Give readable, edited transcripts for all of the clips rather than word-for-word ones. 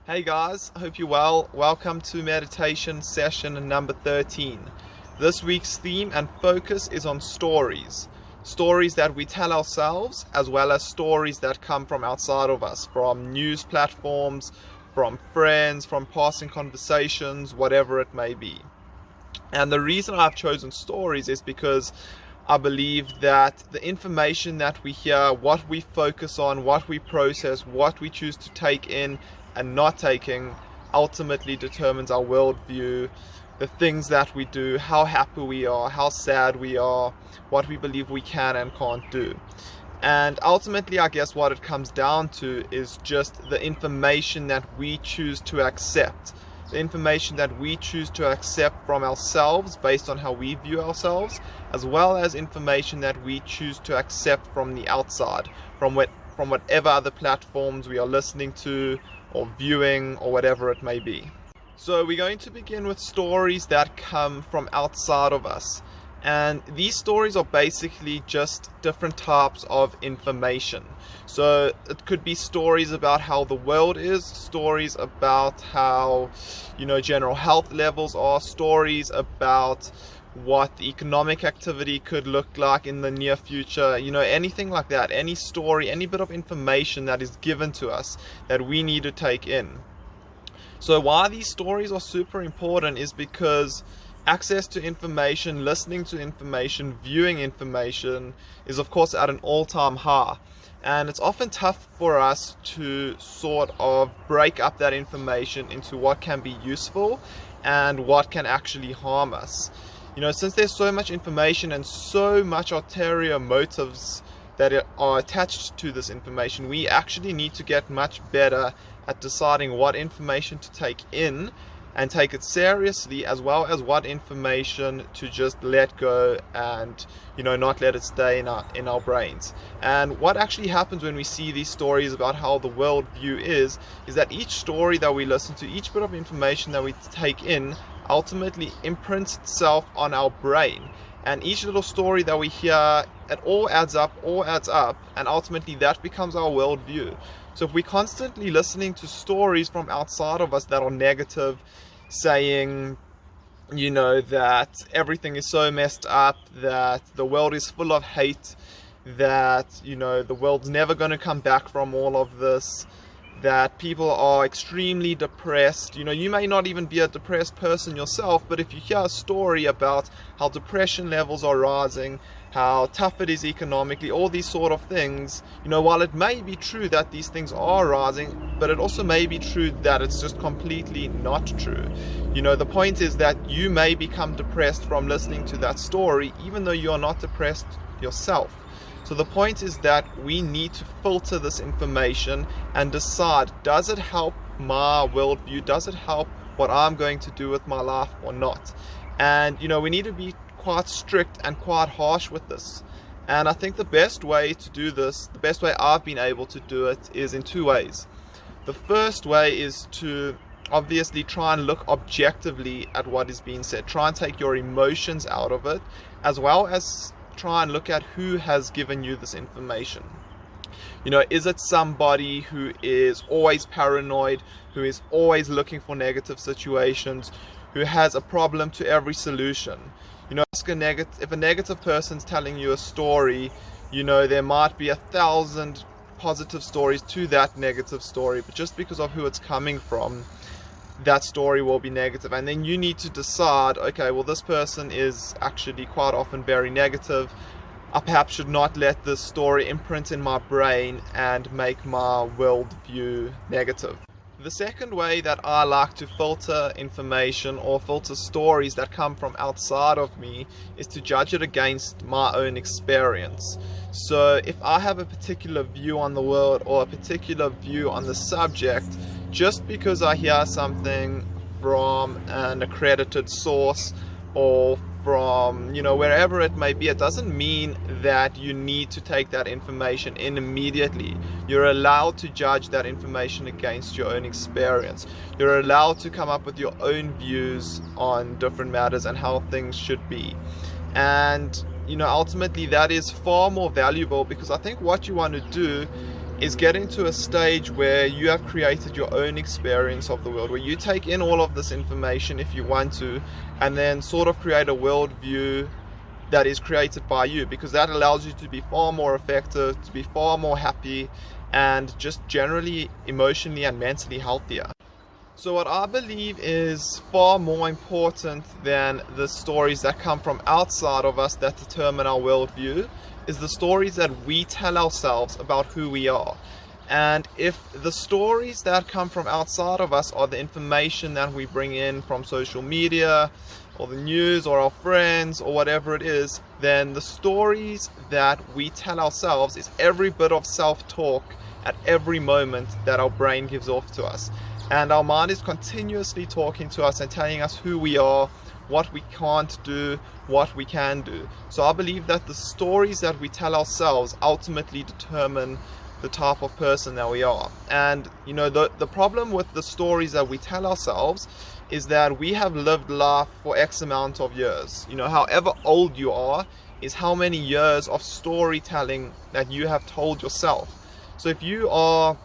Hey guys, hope you're well. Welcome to meditation session number 13. This week's theme and focus is on stories. Stories that we tell ourselves, as well as stories that come from outside of us, from news platforms, from friends, from passing conversations, whatever it may be. And the reason I've chosen stories is because I believe that the information that we hear, what we focus on, what we process, what we choose to take in and not taking, ultimately determines our worldview, the things that we do, how happy we are, how sad we are, what we believe we can and can't do. And ultimately, I guess what it comes down to is just the information that we choose to accept. The information that we choose to accept from ourselves based on how we view ourselves, as well as information that we choose to accept from the outside, from whatever other platforms we are listening to or viewing or whatever it may be. So we're going to begin with stories that come from outside of us. And these stories are basically just different types of information. So it could be stories about how the world is, stories about how, general health levels are, stories about what the economic activity could look like in the near future, anything like that, any story, any bit of information that is given to us that we need to take in. So why these stories are super important is because access to information, listening to information, viewing information is of course at an all-time high. And it's often tough for us to sort of break up that information into what can be useful and what can actually harm us. Since there's so much information and so much ulterior motives that are attached to this information, we actually need to get much better at deciding what information to take in and take it seriously, as well as what information to just let go and not let it stay in our brains. And what actually happens when we see these stories about how the world view is that each story that we listen to, each bit of information that we take in, ultimately imprints itself on our brain. And each little story that we hear, it all adds up, and ultimately that becomes our worldview. So if we're constantly listening to stories from outside of us that are negative, saying, that everything is so messed up, that the world is full of hate, that, the world's never going to come back from all of this, that people are extremely depressed. You may not even be a depressed person yourself, but if you hear a story about how depression levels are rising, how tough it is economically, all these sort of things, while it may be true that these things are rising, but it also may be true that it's just completely not true. The point is that you may become depressed from listening to that story, even though you are not depressed yourself. So the point is that we need to filter this information and decide, does it help my worldview? Does it help what I'm going to do with my life or not? And, we need to be quite strict and quite harsh with this. And I think the best way to do this, the best way I've been able to do it, is in two ways. The first way is to obviously try and look objectively at what is being said. Try and take your emotions out of it, as well as try and look at who has given you this information. Is it somebody who is always paranoid, who is always looking for negative situations, who has a problem to every solution? If a negative person's telling you a story, there might be 1,000 positive stories to that negative story, but just because of who it's coming from, that story will be negative. And then you need to decide, okay, well, this person is actually quite often very negative. I perhaps should not let this story imprint in my brain and make my worldview negative. The second way that I like to filter information or filter stories that come from outside of me is to judge it against my own experience. So if I have a particular view on the world or a particular view on the subject, just because I hear something from an accredited source or from, wherever it may be, it doesn't mean that you need to take that information in immediately. You're allowed to judge that information against your own experience. You're allowed to come up with your own views on different matters and how things should be. And, ultimately that is far more valuable, because I think what you want to do is getting to a stage where you have created your own experience of the world, where you take in all of this information if you want to, and then sort of create a worldview that is created by you, because that allows you to be far more effective, to be far more happy, and just generally emotionally and mentally healthier. So what I believe is far more important than the stories that come from outside of us that determine our worldview is the stories that we tell ourselves about who we are. And if the stories that come from outside of us are the information that we bring in from social media or the news or our friends or whatever it is, then the stories that we tell ourselves is every bit of self-talk at every moment that our brain gives off to us. And our mind is continuously talking to us and telling us who we are, what we can't do, what we can do. So I believe that the stories that we tell ourselves ultimately determine the type of person that we are. And you know, the problem with the stories that we tell ourselves is that we have lived life for X amount of years. You know, however old you are is how many years of storytelling that you have told yourself. So if you are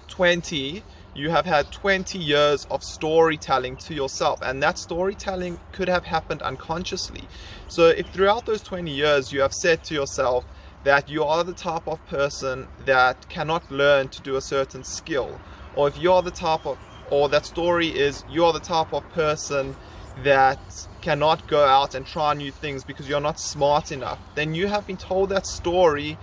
20, you have had 20 years of storytelling to yourself, and that storytelling could have happened unconsciously. So if throughout those 20 years you have said to yourself that you are the type of person that cannot learn to do a certain skill, or if you are the type of, or that story is you are the type of person that cannot go out and try new things because you're not smart enough, then you have been told that story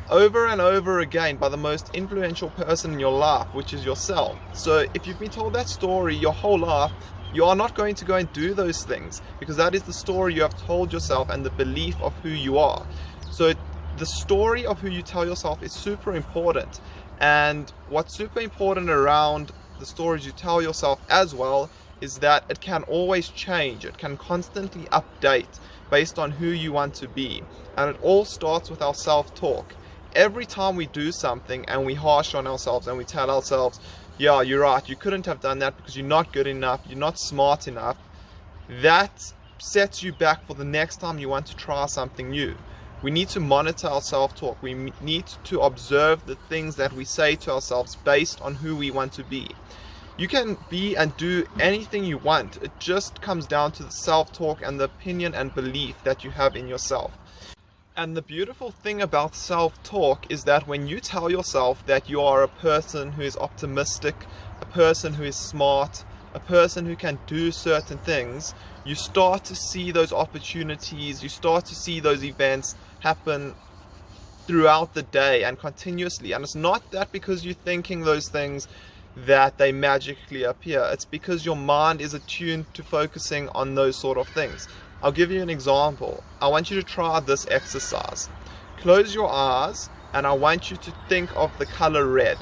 over and over again by the most influential person in your life, which is yourself. So if you've been told that story your whole life, you are not going to go and do those things, because that is the story you have told yourself and the belief of who you are. So the story of who you tell yourself is super important. And what's super important around the stories you tell yourself as well is that it can always change. It can constantly update based on who you want to be. And it all starts with our self-talk. Every time we do something and we harsh on ourselves and we tell ourselves, yeah, you're right, you couldn't have done that because you're not good enough, you're not smart enough, that sets you back for the next time you want to try something new. We need to monitor our self-talk. We need to observe the things that we say to ourselves based on who we want to be. You can be and do anything you want. It just comes down to the self-talk and the opinion and belief that you have in yourself. And the beautiful thing about self-talk is that when you tell yourself that you are a person who is optimistic, a person who is smart, a person who can do certain things, you start to see those opportunities, you start to see those events happen throughout the day and continuously. And it's not that because you're thinking those things that they magically appear. It's because your mind is attuned to focusing on those sort of things. I'll give you an example. I want you to try this exercise. Close your eyes and I want you to think of the color red.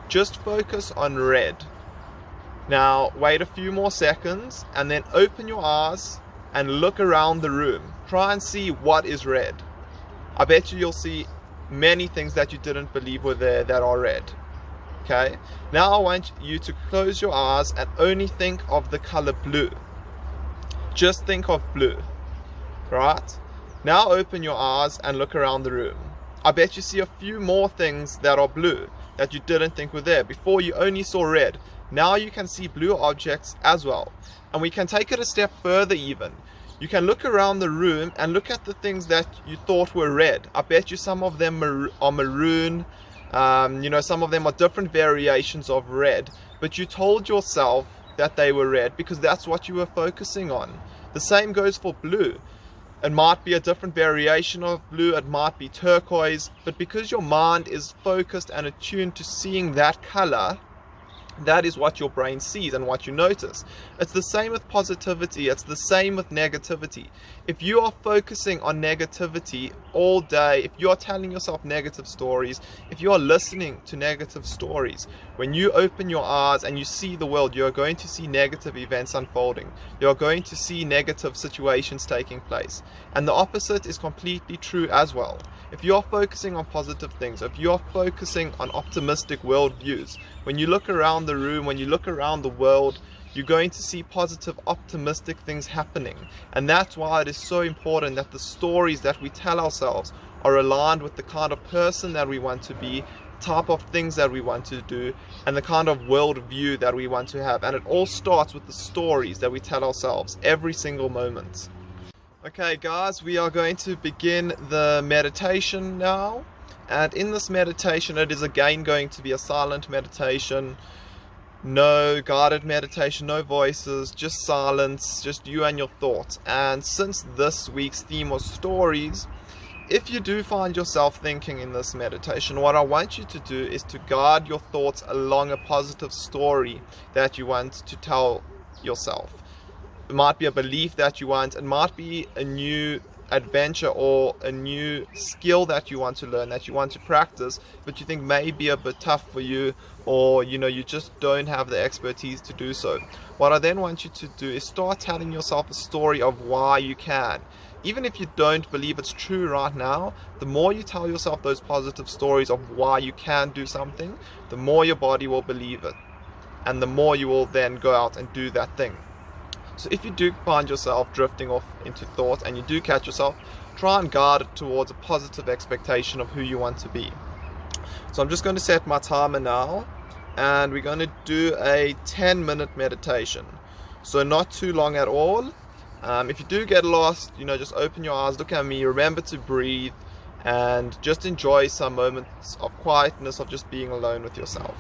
Just focus on red. Now wait a few more seconds and then open your eyes and look around the room. Try and see what is red. I bet you'll see many things that you didn't believe were there that are red. Okay? Now I want you to close your eyes and only think of the color blue. Just think of blue, right? Now open your eyes and look around the room. I bet you see a few more things that are blue that you didn't think were there. Before you only saw red. Now you can see blue objects as well. And we can take it a step further even. You can look around the room and look at the things that you thought were red. I bet you some of them are maroon. Some of them are different variations of red. But you told yourself that they were red because that's what you were focusing on. The same goes for blue. It might be a different variation of blue, it might be turquoise, but because your mind is focused and attuned to seeing that color, that is what your brain sees and what you notice. It's the same with positivity, it's the same with negativity. If you are focusing on negativity all day, if you are telling yourself negative stories, if you are listening to negative stories, when you open your eyes and you see the world, you are going to see negative events unfolding. You are going to see negative situations taking place. And the opposite is completely true as well. If you are focusing on positive things, if you are focusing on optimistic worldviews, when you look around the room, when you look around the world, you're going to see positive, optimistic things happening. And that's why it is so important that the stories that we tell ourselves are aligned with the kind of person that we want to be type of things that we want to do, and the kind of worldview that we want to have. And it all starts with the stories that we tell ourselves every single moment. Okay guys, we are going to begin the meditation now. And in this meditation, it is again going to be a silent meditation. No guided meditation, no voices, just silence, just you and your thoughts. And since this week's theme was stories, if you do find yourself thinking in this meditation, what I want you to do is to guide your thoughts along a positive story that you want to tell yourself. It might be a belief that you want, it might be a new adventure or a new skill that you want to learn, that you want to practice, but you think may be a bit tough for you, or you just don't have the expertise to do so. What I then want you to do is start telling yourself a story of why you can. Even if you don't believe it's true right now, the more you tell yourself those positive stories of why you can do something, the more your body will believe it, and the more you will then go out and do that thing. So if you do find yourself drifting off into thought and you do catch yourself, try and guide it towards a positive expectation of who you want to be. So I'm just going to set my timer now, and we're going to do a 10-minute meditation. So not too long at all. If you do get lost, just open your eyes, look at me, remember to breathe, and just enjoy some moments of quietness, of just being alone with yourself.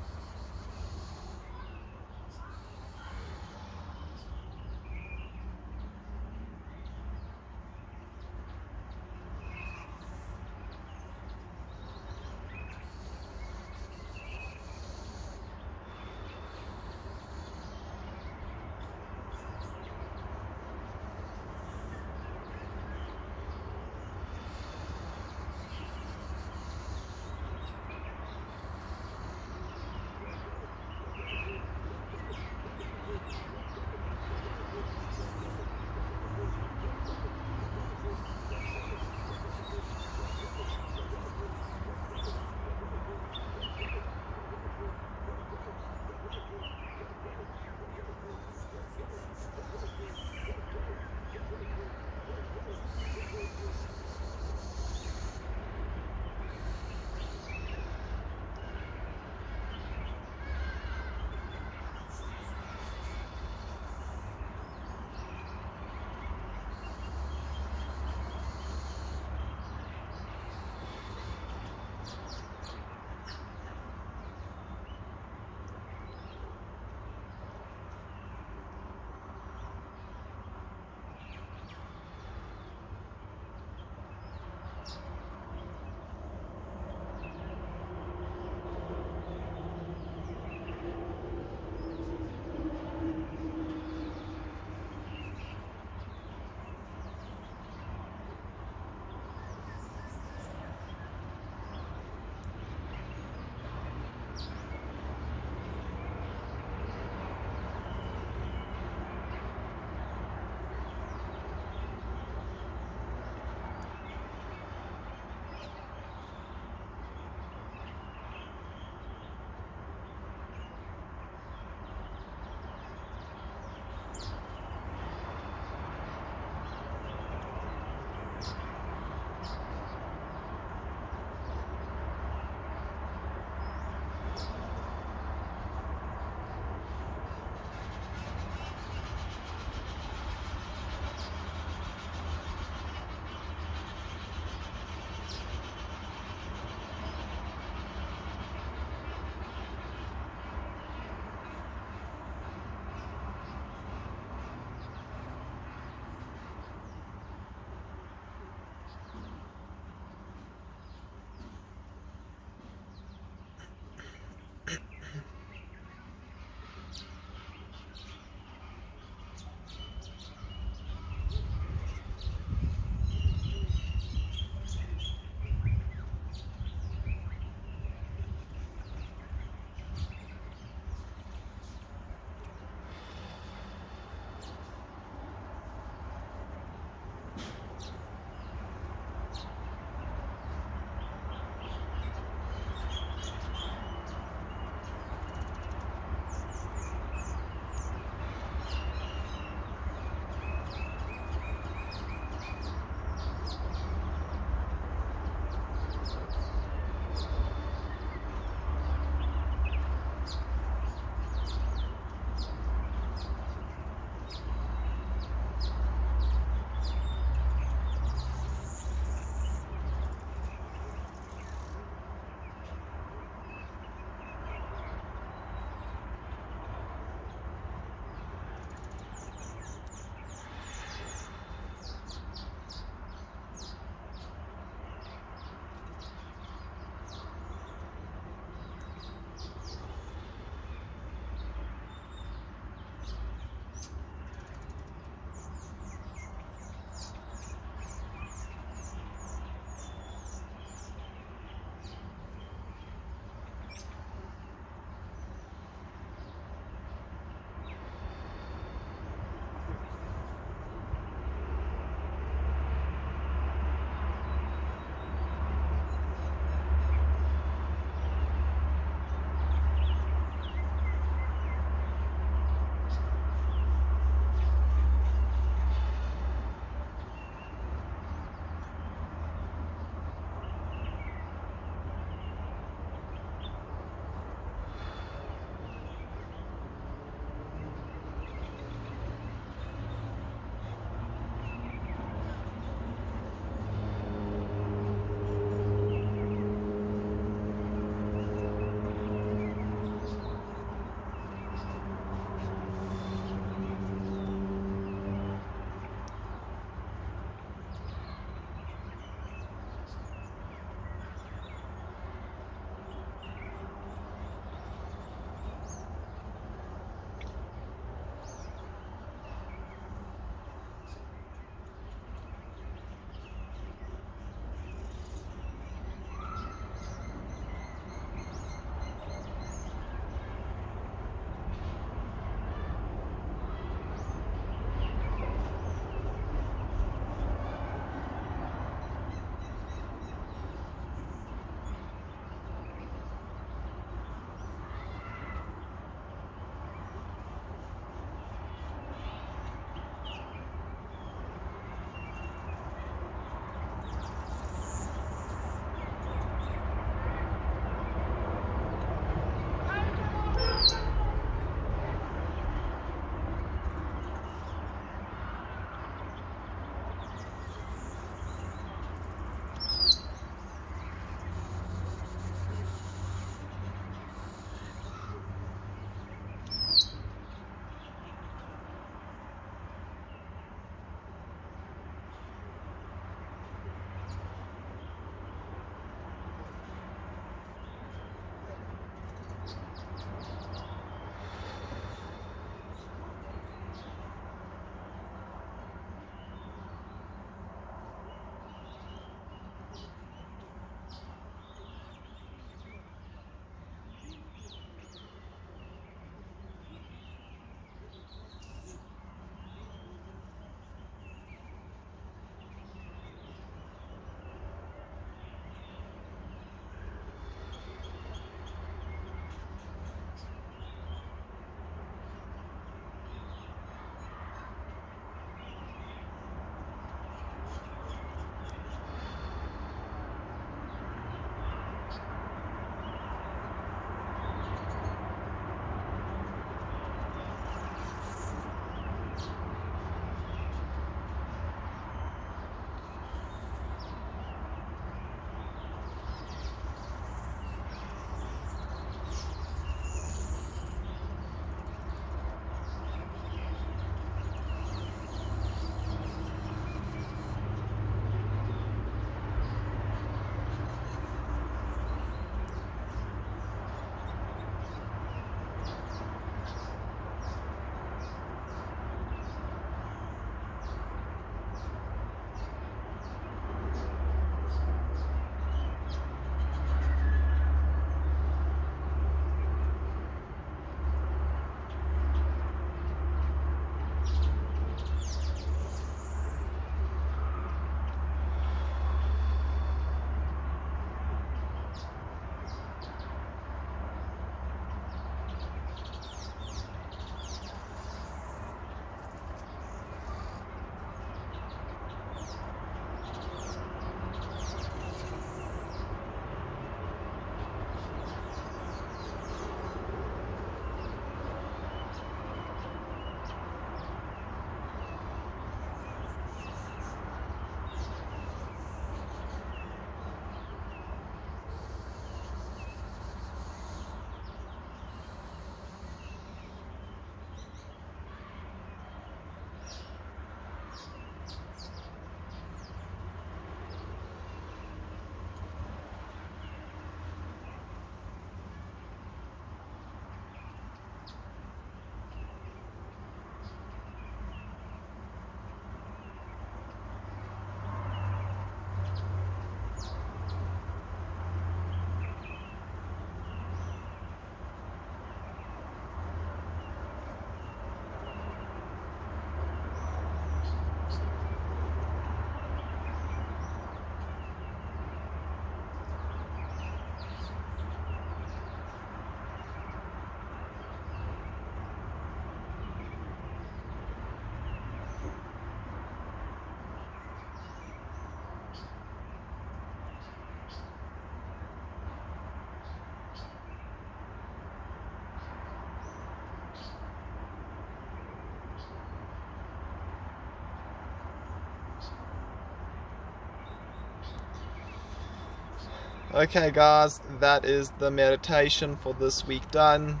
Okay guys, that is the meditation for this week done.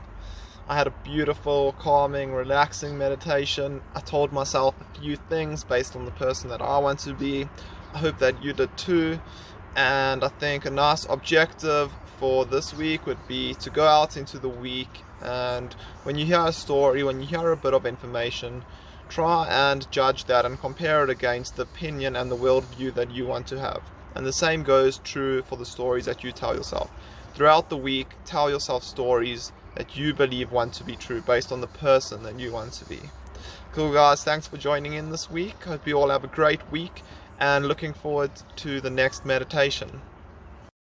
I had a beautiful, calming, relaxing meditation. I told myself a few things based on the person that I want to be. I hope that you did too. And I think a nice objective for this week would be to go out into the week, and when you hear a story, when you hear a bit of information, try and judge that and compare it against the opinion and the worldview that you want to have. And the same goes true for the stories that you tell yourself. Throughout the week, tell yourself stories that you believe want to be true based on the person that you want to be. Cool guys, thanks for joining in this week. Hope you all have a great week and looking forward to the next meditation.